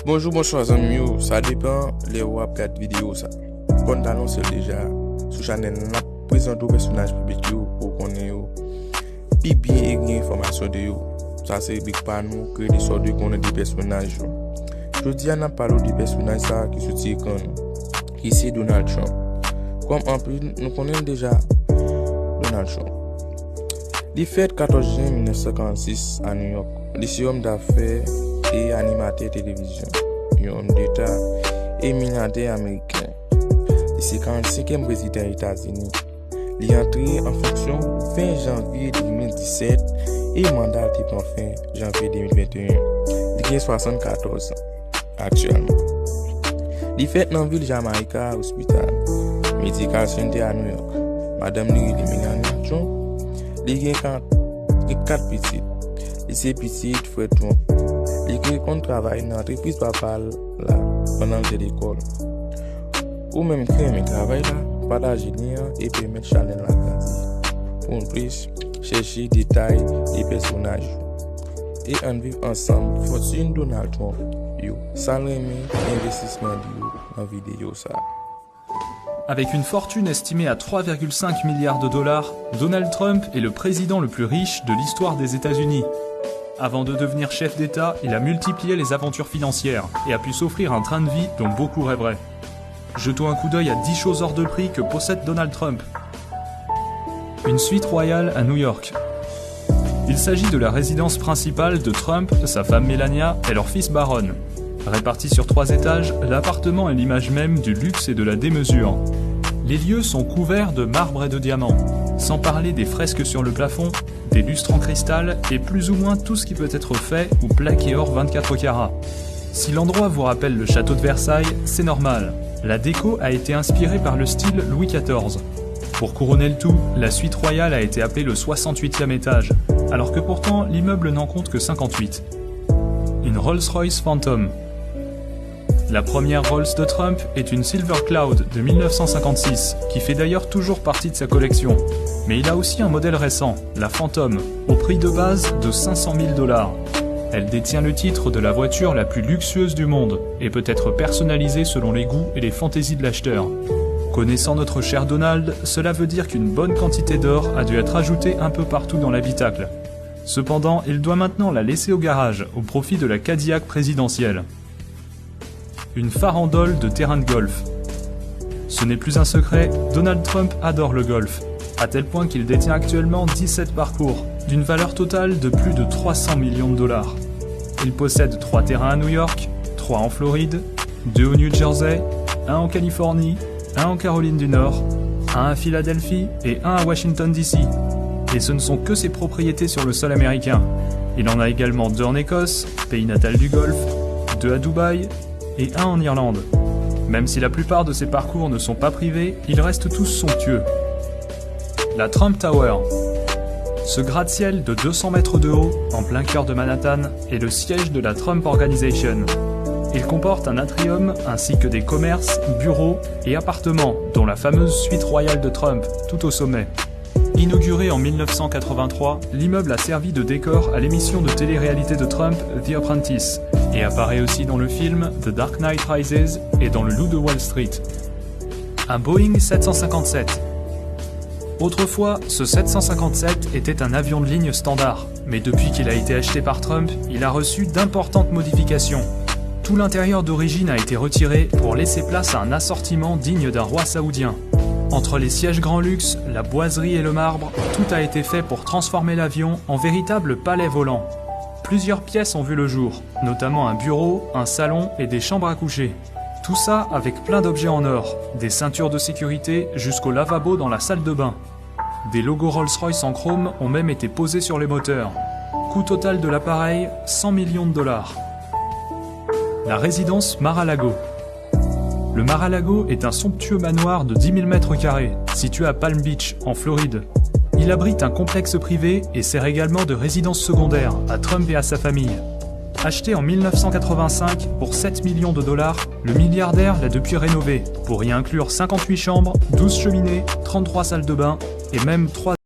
Bonjour, bonsoir, amis. Ça dépend les web 4 vidéos. Ça. Comme d'annonce déjà, sur la chaîne, on présente aux personnages publics pour qu'on ait plus bien et bien information de eux. Ça, c'est big pas nous que des sortes de qu'on a des personnages. Je dis à parler des personnages ça, qui se tient qui c'est Donald Trump. Comme en plus, nous connaissons déjà Donald Trump. Il fait 14 juin 1946 à New York. Il est homme d'affaires et animateur télévision, un homme d'État et milliardaire américain. Il est 45e président des États-Unis. Il est entré en fonction fin janvier 2017 et mandat est en fin janvier 2021. Il a 74 ans actuellement. Il fait dans la ville de Jamaïca, hospital Medical Center à New York. Madame Mélania Trump, il a 4 petites. Il est petit, frère Trump. Il travaille dans l'entreprise papale là, pendant l'école. Ou même créer un travail là, partager lien et permettre channel la case. Pour plus, chercher détails des personnages. Et en vivre ensemble, fortune Donald Trump. Yo, sans remettre investissement dans la vidéo ça. Avec une fortune estimée à 3,5 milliards de dollars, Donald Trump est le président le plus riche de l'histoire des États-Unis. Avant de devenir chef d'État, il a multiplié les aventures financières et a pu s'offrir un train de vie dont beaucoup rêveraient. Jetons un coup d'œil à 10 choses hors de prix que possède Donald Trump. Une suite royale à New York. Il s'agit de la résidence principale de Trump, sa femme Melania et leur fils Barron. Répartis sur 3 étages, l'appartement est l'image même du luxe et de la démesure. Les lieux sont couverts de marbre et de diamants, sans parler des fresques sur le plafond, des lustres en cristal et plus ou moins tout ce qui peut être fait ou plaqué or 24 carats. Si l'endroit vous rappelle le château de Versailles, c'est normal. La déco a été inspirée par le style Louis XIV. Pour couronner le tout, la suite royale a été appelée le 68e étage, alors que pourtant l'immeuble n'en compte que 58. Une Rolls-Royce Phantom. La première Rolls de Trump est une Silver Cloud de 1956, qui fait d'ailleurs toujours partie de sa collection. Mais il a aussi un modèle récent, la Phantom, au prix de base de 500 000 $. Elle détient le titre de la voiture la plus luxueuse du monde et peut être personnalisée selon les goûts et les fantaisies de l'acheteur. Connaissant notre cher Donald, cela veut dire qu'une bonne quantité d'or a dû être ajoutée un peu partout dans l'habitacle. Cependant, il doit maintenant la laisser au garage au profit de la Cadillac présidentielle. Une farandole de terrain de golf. Ce n'est plus un secret, Donald Trump adore le golf, à tel point qu'il détient actuellement 17 parcours, d'une valeur totale de plus de 300 millions de $. Il possède 3 terrains à New York, 3 en Floride, 2 au New Jersey, 1 en Californie, 1 en Caroline du Nord, 1 à Philadelphie et 1 à Washington DC. Et ce ne sont que ses propriétés sur le sol américain. Il en a également 2 en Écosse, pays natal du golf, 2 à Dubaï et 1 en Irlande. Même si la plupart de ces parcours ne sont pas privés, ils restent tous somptueux. La Trump Tower. Ce gratte-ciel de 200 mètres de haut, en plein cœur de Manhattan, est le siège de la Trump Organization. Il comporte un atrium ainsi que des commerces, bureaux et appartements, dont la fameuse suite royale de Trump, tout au sommet. Inauguré en 1983, l'immeuble a servi de décor à l'émission de télé-réalité de Trump, The Apprentice, et apparaît aussi dans le film The Dark Knight Rises et dans Le Loup de Wall Street. Un Boeing 757. Autrefois, ce 757 était un avion de ligne standard, mais depuis qu'il a été acheté par Trump, il a reçu d'importantes modifications. Tout l'intérieur d'origine a été retiré pour laisser place à un assortiment digne d'un roi saoudien. Entre les sièges grand luxe, la boiserie et le marbre, tout a été fait pour transformer l'avion en véritable palais volant. Plusieurs pièces ont vu le jour, notamment un bureau, un salon et des chambres à coucher. Tout ça avec plein d'objets en or, des ceintures de sécurité jusqu'au lavabo dans la salle de bain. Des logos Rolls-Royce en chrome ont même été posés sur les moteurs. Coût total de l'appareil, 100 millions de $. La résidence Mar-a-Lago. Le Mar-a-Lago est un somptueux manoir de 10 000 m², situé à Palm Beach, en Floride. Il abrite un complexe privé et sert également de résidence secondaire à Trump et à sa famille. Acheté en 1985 pour 7 millions de $, le milliardaire l'a depuis rénové, pour y inclure 58 chambres, 12 cheminées, 33 salles de bain et même 3